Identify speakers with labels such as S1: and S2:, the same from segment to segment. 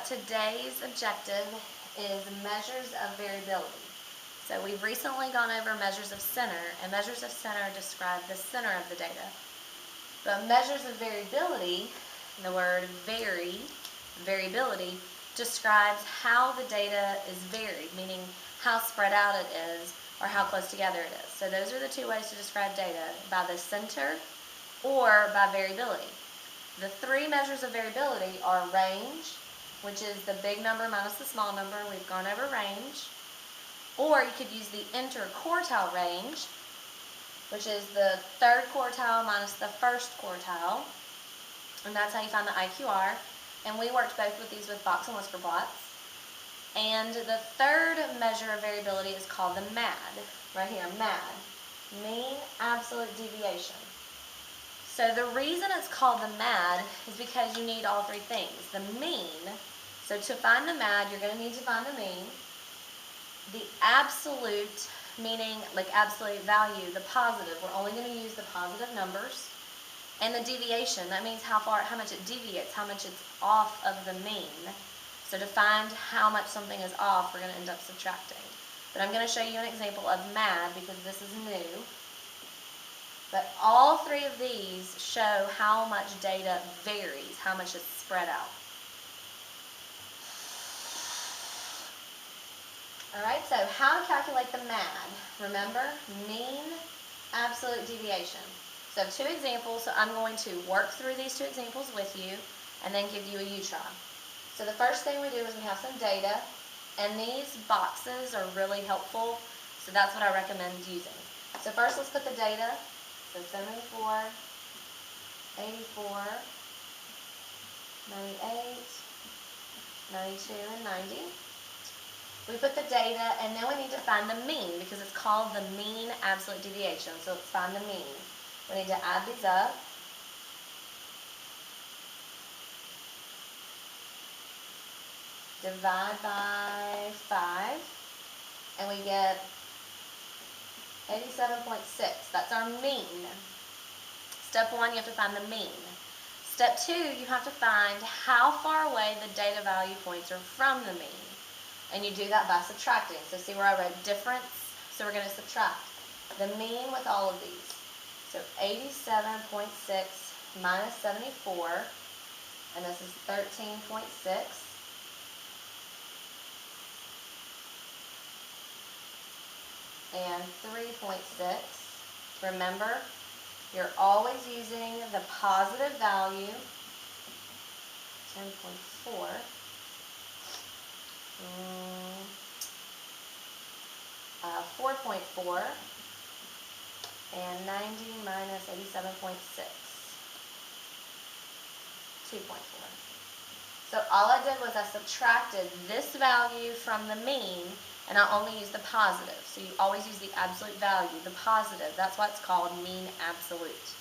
S1: Today's objective is measures of variability. So we've recently gone over measures of center, and measures of center describe the center of the data. But measures of variability, the word variability, describes how the data is varied, meaning how spread out it is or how close together it is. So those are the two ways to describe data, by the center or by variability. The three measures of variability are range, which is the big number minus the small number. We've gone over range. Or you could use the interquartile range, which is the third quartile minus the first quartile. And that's how you find the IQR. And we worked both with these with box and whisker plots. And the third measure of variability is called the MAD. Right here, MAD. Mean absolute deviation. So the reason it's called the MAD is because you need all three things. The mean, so to find the MAD, you're going to need to find the mean. The absolute, meaning like absolute value, the positive, we're only going to use the positive numbers. And the deviation, that means how much it deviates, how much it's off of the mean. So to find how much something is off, we're going to end up subtracting. But I'm going to show you an example of MAD because this is new. But all three of these show how much data varies, how much it's spread out. Alright, so how to calculate the MAD. Remember, mean absolute deviation. So two examples, so I'm going to work through these two examples with you and then give you a U-try. So the first thing we do is we have some data, and these boxes are really helpful, so that's what I recommend using. So first let's put the data, so 74, 84, 98, 92, and 90. We put the data, and then we need to find the mean because it's called the mean absolute deviation. So let's find the mean. We need to add these up. Divide by 5, and we get 87.6. That's our mean. Step 1, you have to find the mean. Step 2, you have to find how far away the data value points are from the mean. And you do that by subtracting. So see where I wrote difference? So we're going to subtract the mean with all of these. So 87.6 minus 74, and this is 13.6. And 3.6. Remember, you're always using the positive value, 10.4. 4.4, and 90 minus 87.6, 2.4. So all I did was I subtracted this value from the mean, and I only used the positive. So you always use the absolute value, the positive. That's why it's called mean absolute.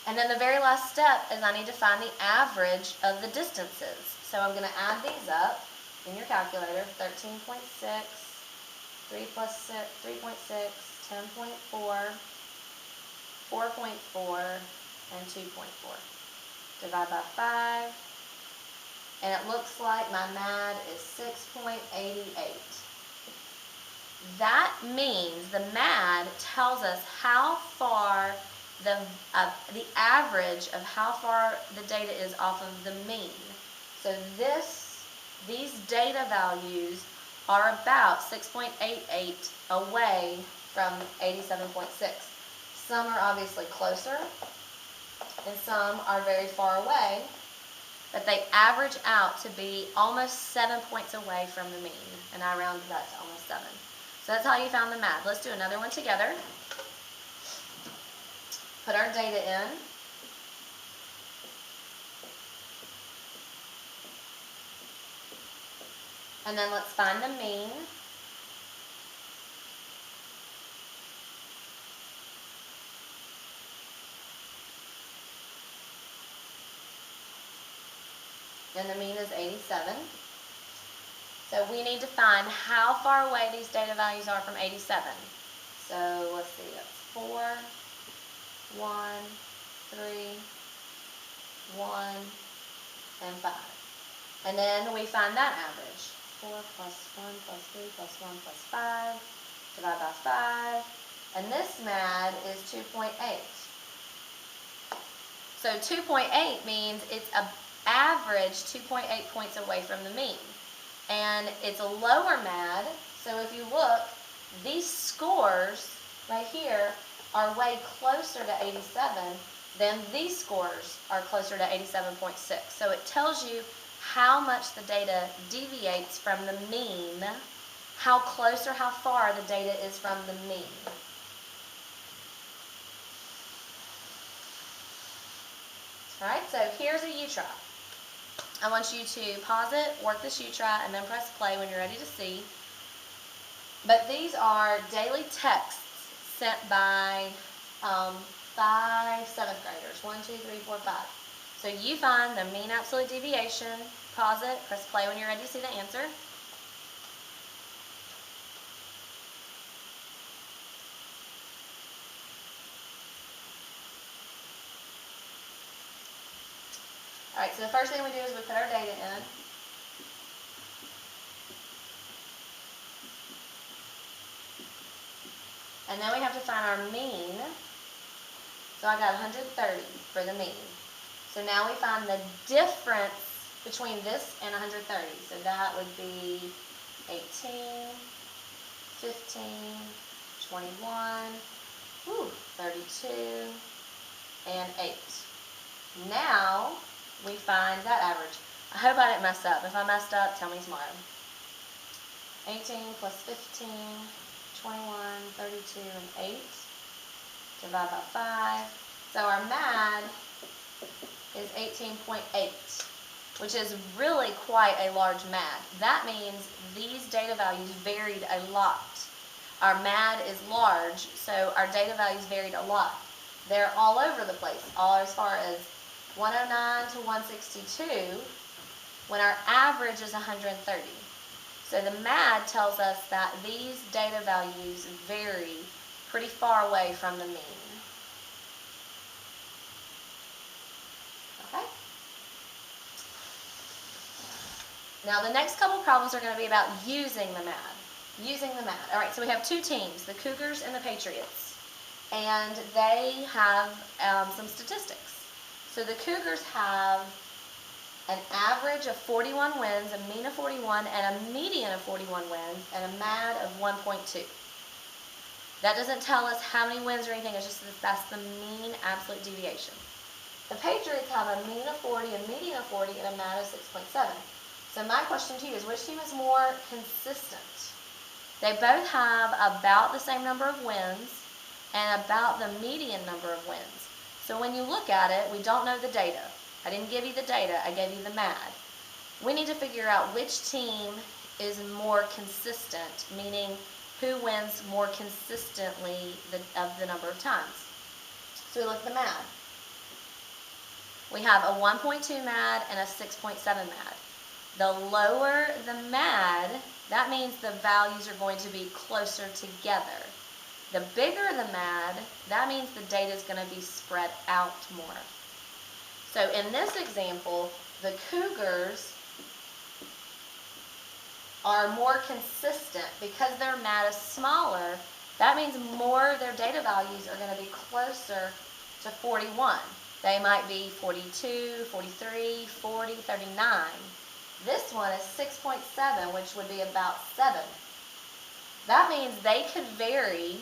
S1: And then the very last step is I need to find the average of the distances. So I'm going to add these up in your calculator, 13.6, 3 plus 6, 3.6, 10.4, 4.4, and 2.4. Divide by 5, and it looks like my MAD is 6.88. That means the MAD tells us how far the average of how far the data is off of the mean. So these data values are about 6.88 away from 87.6. Some are obviously closer, and some are very far away, but they average out to be almost 7 points away from the mean, and I rounded that to almost 7. So that's how you found the MAD. Let's do another one together. Put our data in. And then let's find the mean. And the mean is 87. So we need to find how far away these data values are from 87. So let's see, that's 4, 1, 3, 1, and 5. And then we find that average. 4 plus 1 plus 3 plus 1 plus 5, divide by 5. And this MAD is 2.8. So 2.8 means it's an average 2.8 points away from the mean. And it's a lower MAD, so if you look, these scores right here are way closer to 87 than these scores are closer to 87.6. So it tells you how much the data deviates from the mean, how close or how far the data is from the mean. Alright, so here's a U-try. I want you to pause it, work this U-try, and then press play when you're ready to see. But these are daily texts sent by 5 7th graders. 1, 2, 3, 4, 5. So you find the mean absolute deviation, pause it, press play when you're ready to see the answer. Alright, so the first thing we do is we put our data in. And then we have to find our mean. So I got 130 for the mean. So now we find the difference between this and 130. So that would be 18, 15, 21, 32, and 8. Now we find that average. I hope I didn't mess up. If I messed up, tell me tomorrow. 18 plus 15, 21, 32, and 8. Divide by 5. So our MAD is 18.8, which is really quite a large MAD. That means these data values varied a lot. Our MAD is large, so our data values varied a lot. They're all over the place, all as far as 109 to 162, when our average is 130. So the MAD tells us that these data values vary pretty far away from the mean. Okay? Now the next couple problems are going to be about using the MAD. Using the MAD. All right, so we have two teams, the Cougars and the Patriots. And they have some statistics. So the Cougars have an average of 41 wins, a mean of 41, and a median of 41 wins, and a MAD of 1.2. That doesn't tell us how many wins or anything, it's just that that's the mean absolute deviation. The Patriots have a mean of 40, a median of 40, and a MAD of 6.7. So my question to you is, which team is more consistent? They both have about the same number of wins and about the median number of wins. So when you look at it, we don't know the data. I didn't give you the data, I gave you the MAD. We need to figure out which team is more consistent, meaning who wins more consistently of the number of times. So we look at the MAD. We have a 1.2 MAD and a 6.7 MAD. The lower the MAD, that means the values are going to be closer together. The bigger the MAD, that means the data is going to be spread out more. So in this example, the Cougars are more consistent because their MAD is smaller. That means more of their data values are going to be closer to 41. They might be 42, 43, 40, 39. This one is 6.7, which would be about 7. That means they could vary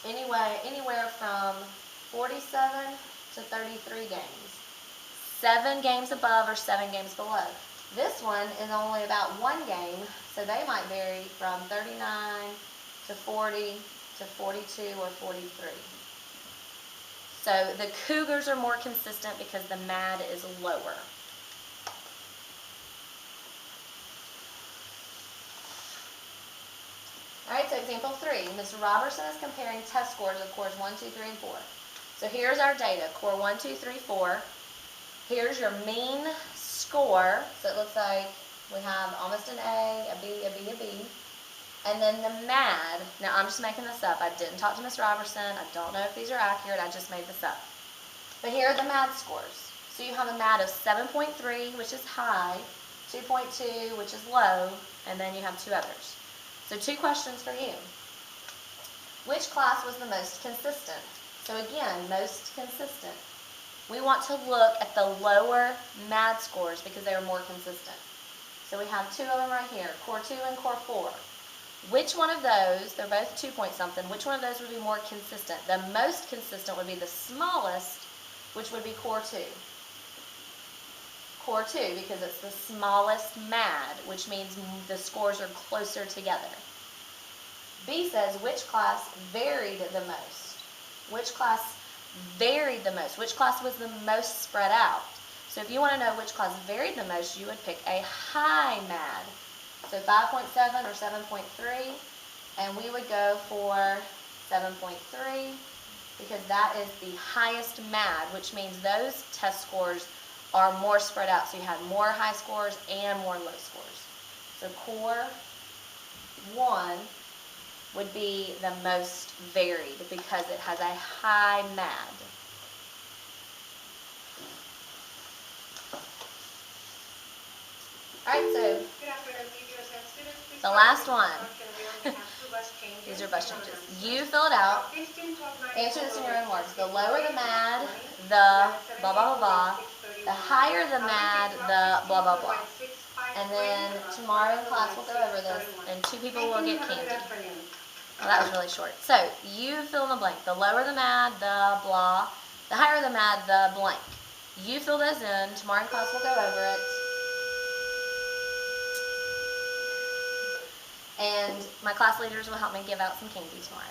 S1: anywhere from 47 to 33 games. 7 games above or 7 games below. This one is only about 1 game, so they might vary from 39 to 40 to 42 or 43. So the Cougars are more consistent because the MAD is lower. Alright, so example 3. Mr. Robertson is comparing test scores of cores 1, 2, 3, and 4. So here's our data, core 1, 2, 3, 4. Here's your mean score. So it looks like we have almost an A, a B, a B, a B. And then the MAD. Now I'm just making this up. I didn't talk to Ms. Robertson. I don't know if these are accurate. I just made this up. But here are the MAD scores. So you have a MAD of 7.3, which is high, 2.2, which is low, and then you have 2 others. So 2 questions for you. Which class was the most consistent? So again, most consistent. We want to look at the lower MAD scores because they are more consistent. So we have 2 of them right here, core 2 and core 4. Which one of those, they're both 2 point something, which one of those would be more consistent? The most consistent would be the smallest, which would be core 2. Core 2, because it's the smallest MAD, which means the scores are closer together. B says, which class varied the most? Which class varied the most? Which class was the most spread out? So if you want to know which class varied the most, you would pick a high MAD. So 5.7 or 7.3, and we would go for 7.3 because that is the highest MAD, which means those test scores are more spread out. So you have more high scores and more low scores. So core 1 would be the most varied because it has a high MAD. Alright, so the last one. These are bus changes. You fill it out. Answer this in your own words. The lower the MAD, the blah, blah, blah, blah. The higher the MAD, the blah, blah, blah. And then tomorrow in class we'll go over this, and 2 people will get candy. Well, that was really short. So, you fill in the blank. The lower the MAD, the blah. The higher the MAD, the blank. You fill those in. Tomorrow in class we'll go over it. And my class leaders will help me give out some candy tomorrow.